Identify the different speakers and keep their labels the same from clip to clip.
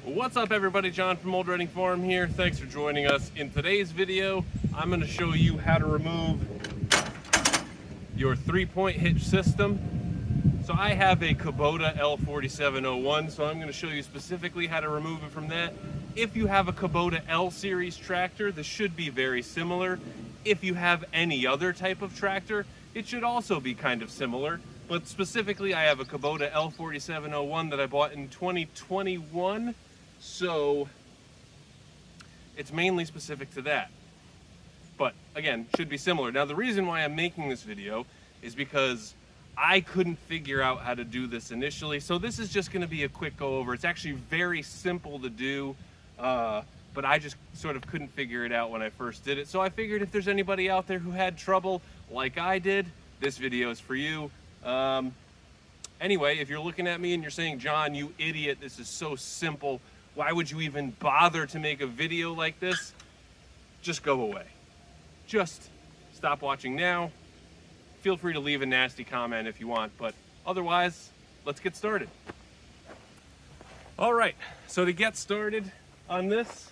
Speaker 1: What's up everybody, John from Old Reading Farm here. Thanks for joining us. In today's video, I'm going to show you how to remove your 3-point hitch system. So I have a Kubota L4701, so I'm going to show you specifically how to remove it from that. If you have a Kubota L series tractor, this should be very similar. If you have any other type of tractor, it should also be kind of similar. But specifically, I have a Kubota L4701 that I bought in 2021. So it's mainly specific to that, but again, should be similar. Now the reason why I'm making this video is because I couldn't figure out how to do this initially. So this is just going to be a quick go over. It's actually very simple to do, but I just sort of couldn't figure it out when I first did it. So I figured if there's anybody out there who had trouble like I did, this video is for you. Anyway, if you're looking at me and you're saying, John, you idiot, this is so simple, why would you even bother to make a video like this? Just go away. Just stop watching now. Feel free to leave a nasty comment if you want, but otherwise, let's get started. All right, so to get started on this,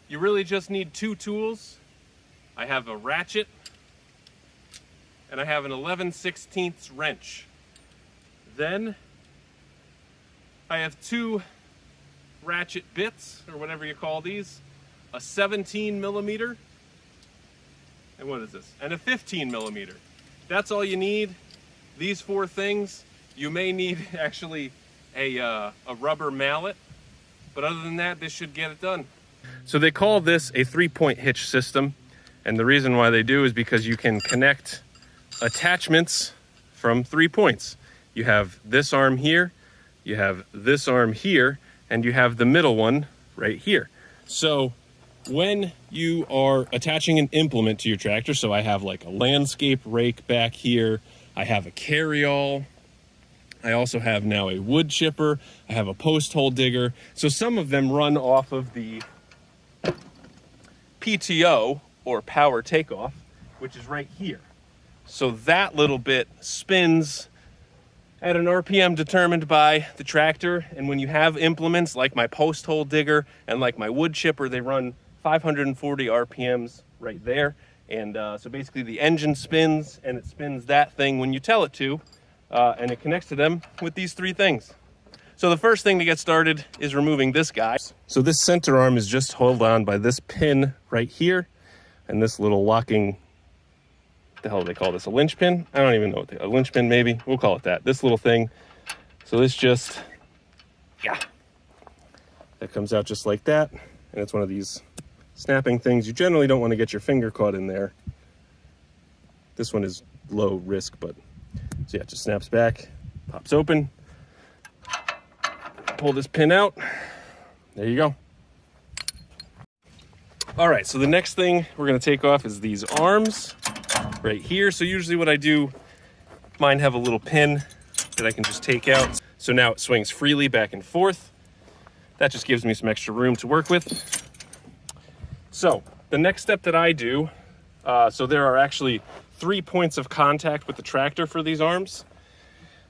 Speaker 1: you really just need two tools. I have a ratchet and I have an 11/16 wrench. Then I have two ratchet bits, or whatever you call these, a 17 millimeter, and what is this? And a 15 millimeter. That's all you need. These four things. You may need actually a rubber mallet, but other than that, this should get it done. So they call this a 3-point hitch system, and the reason why they do is because you can connect attachments from 3 points. You have this arm here, you have this arm here, and you have the middle one right here. So when you are attaching an implement to your tractor, so I have like a landscape rake back here, I have a carryall, I also have now a wood chipper, I have a post hole digger. So some of them run off of the PTO, or power takeoff, which is right here. So that little bit spins at an RPM determined by the tractor, and when you have implements like my post hole digger and like my wood chipper, they run 540 RPMs right there. And so basically the engine spins, and it spins that thing when you tell it to, and it connects to them with these three things. So the first thing to get started is removing this guy. So this center arm is just held on by this pin right here, and this little locking, the hell do they call this, a Lynch pin? I don't even know what a Lynch pin, maybe we'll call it that, this little thing. So this just, yeah, that comes out just like that, and it's one of these snapping things. You generally don't want to get your finger caught in there. This one is low risk, but so yeah, it just snaps back, pops open, pull this pin out, there you go. All right, so the next thing we're going to take off is these arms right here. So usually what I do, mine have a little pin that I can just take out. So now it swings freely back and forth. That just gives me some extra room to work with. So the next step that I do, so there are actually 3 points of contact with the tractor for these arms.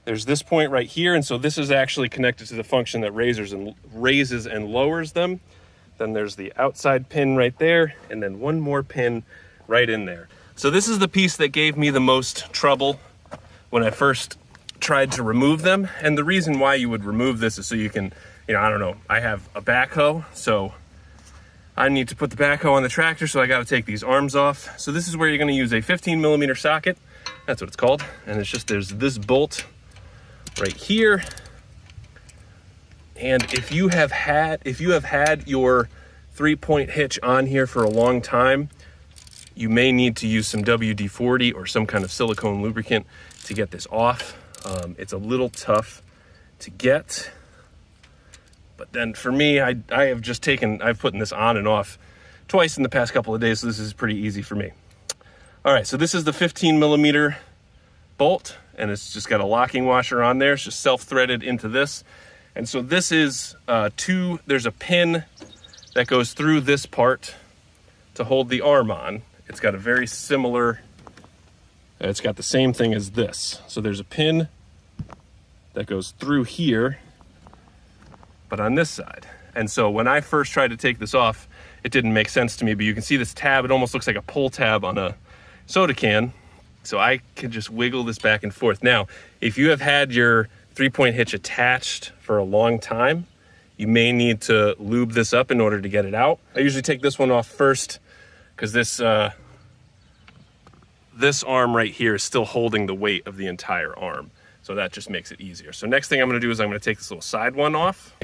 Speaker 1: There's this point right here, and so this is actually connected to the function that raises and lowers them. Then there's the outside pin right there, and then one more pin right in there. So this is the piece that gave me the most trouble when I first tried to remove them. And the reason why you would remove this is so you can, I don't know, I have a backhoe, so I need to put the backhoe on the tractor, so I got to take these arms off. So this is where you're going to use a 15 millimeter socket. That's what it's called. And it's just, there's this bolt right here. And if you have had your 3-point hitch on here for a long time, you may need to use some WD-40 or some kind of silicone lubricant to get this off. It's a little tough to get, but then for me, I've put this on and off twice in the past couple of days, so this is pretty easy for me. All right, so this is the 15 millimeter bolt, and it's just got a locking washer on there. It's just self-threaded into this. And so this is there's a pin that goes through this part to hold the arm on. It's got a very similar, it's got the same thing as this. So there's a pin that goes through here, but on this side. And so when I first tried to take this off, it didn't make sense to me, but you can see this tab, it almost looks like a pull tab on a soda can. So I can just wiggle this back and forth. Now, if you have had your 3-point hitch attached for a long time, you may need to lube this up in order to get it out. I usually take this one off first because this arm right here is still holding the weight of the entire arm. So that just makes it easier. So next thing I'm gonna do is I'm gonna take this little side one off.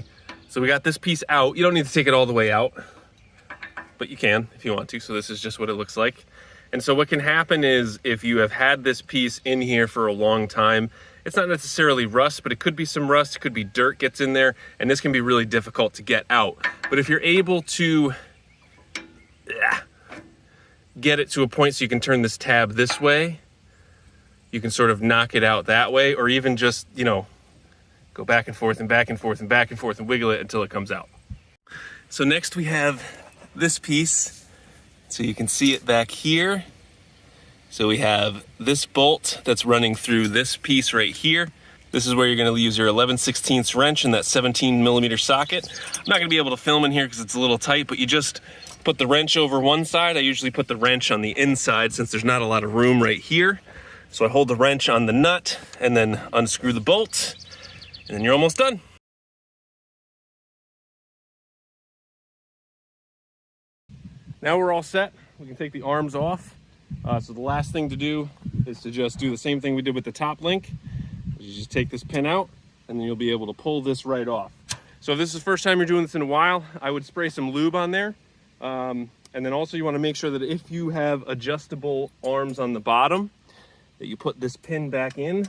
Speaker 1: So we got this piece out. You don't need to take it all the way out, but you can if you want to. So this is just what it looks like. And so what can happen is if you have had this piece in here for a long time, it's not necessarily rust, but it could be some rust, it could be dirt gets in there, and this can be really difficult to get out. But if you're able to get it to a point so you can turn this tab this way, you can sort of knock it out that way, or even just, you know, go back and forth and back and forth and back and forth and wiggle it until it comes out. So next we have this piece. So you can see it back here. So we have this bolt that's running through this piece right here. This is where you're gonna use your 11/16 wrench in that 17mm socket. I'm not gonna be able to film in here because it's a little tight, but you just put the wrench over one side. I usually put the wrench on the inside since there's not a lot of room right here. So I hold the wrench on the nut and then unscrew the bolt, and then you're almost done. Now we're all set. We can take the arms off. So the last thing to do is to just do the same thing we did with the top link. You just take this pin out and then you'll be able to pull this right off. So if this is the first time you're doing this in a while, I would spray some lube on there. And then also you want to make sure that if you have adjustable arms on the bottom, that you put this pin back in.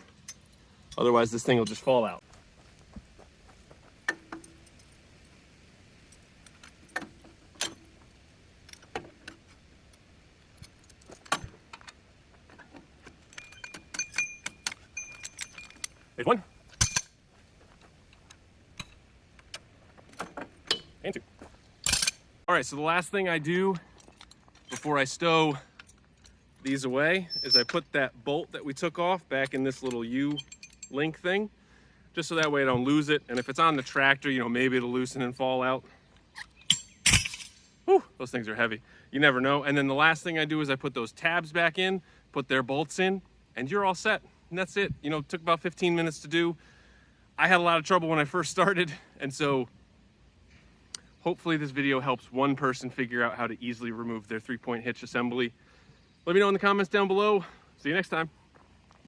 Speaker 1: Otherwise this thing will just fall out. There's one. And two. All right, so the last thing I do before I stow these away is I put that bolt that we took off back in this little U-link thing, just so that way I don't lose it. And if it's on the tractor, you know, maybe it'll loosen and fall out. Whew, those things are heavy. You never know. And then the last thing I do is I put those tabs back in, put their bolts in, and you're all set. And that's it. You know, it took about 15 minutes to do. I had a lot of trouble when I first started, and so hopefully this video helps one person figure out how to easily remove their 3-point hitch assembly. Let me know in the comments down below. See you next time.